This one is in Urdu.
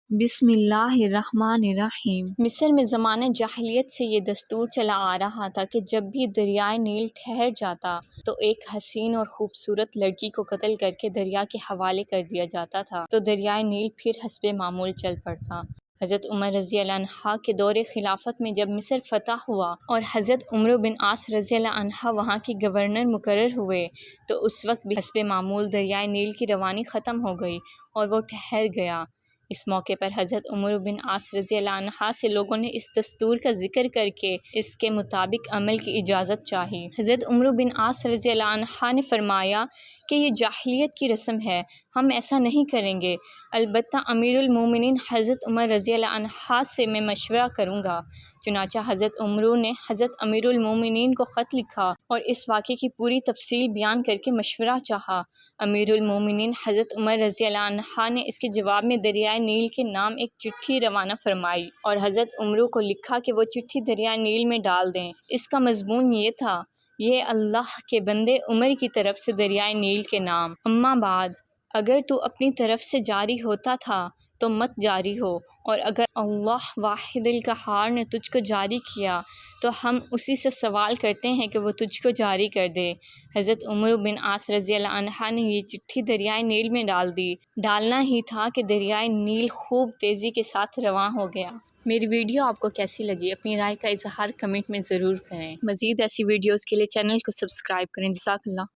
بسم اللہ الرحمن الرحیم۔ مصر میں زمانہ جاہلیت سے یہ دستور چلا آ رہا تھا کہ جب بھی دریائے نیل ٹھہر جاتا تو ایک حسین اور خوبصورت لڑکی کو قتل کر کے دریا کے حوالے کر دیا جاتا تھا تو دریائے نیل پھر حسب معمول چل پڑتا۔ حضرت عمر رضی اللہ عنہ کے دور خلافت میں جب مصر فتح ہوا اور حضرت عمرو بن عاص رضی اللہ عنہ وہاں کے گورنر مقرر ہوئے تو اس وقت بھی حسب معمول دریائے نیل کی روانی ختم ہو گئی اور وہ ٹھہر گیا۔ اس موقع پر حضرت عمر بن عاص رضی اللہ عنہ سے لوگوں نے اس دستور کا ذکر کر کے اس کے مطابق عمل کی اجازت چاہی۔ حضرت عمر بن عاص رضی اللہ عنہ نے فرمایا کہ یہ جاہلیت کی رسم ہے، ہم ایسا نہیں کریں گے، البتہ امیر المومنین حضرت عمر رضی اللہ عنہ سے میں مشورہ کروں گا۔ چنانچہ حضرت عمر نے حضرت امیر المومنین کو خط لکھا اور اس واقعے کی پوری تفصیل بیان کر کے مشورہ چاہا۔ امیر المومنین حضرت عمر رضی اللہ عنہ نے اس کے جواب میں دریائے نیل کے نام ایک چٹھی روانہ فرمائی اور حضرت عمر کو لکھا کہ وہ چٹھی دریائے نیل میں ڈال دیں۔ اس کا مضمون یہ تھا: یہ اللہ کے بندے عمر کی طرف سے دریائے نیل کے نام۔ اما بعد، اگر تو اپنی طرف سے جاری ہوتا تھا تو مت جاری ہو، اور اگر اللہ واحد القہار نے تجھ کو جاری کیا تو ہم اسی سے سوال کرتے ہیں کہ وہ تجھ کو جاری کر دے۔ حضرت عمر بن عاص رضی اللہ عنہ نے یہ چٹھی دریائے نیل میں ڈال دی۔ ڈالنا ہی تھا کہ دریائے نیل خوب تیزی کے ساتھ رواں ہو گیا۔ میری ویڈیو آپ کو کیسی لگی؟ اپنی رائے کا اظہار کمنٹ میں ضرور کریں۔ مزید ایسی ویڈیوز کے لیے چینل کو سبسکرائب کریں۔ جزاک اللہ۔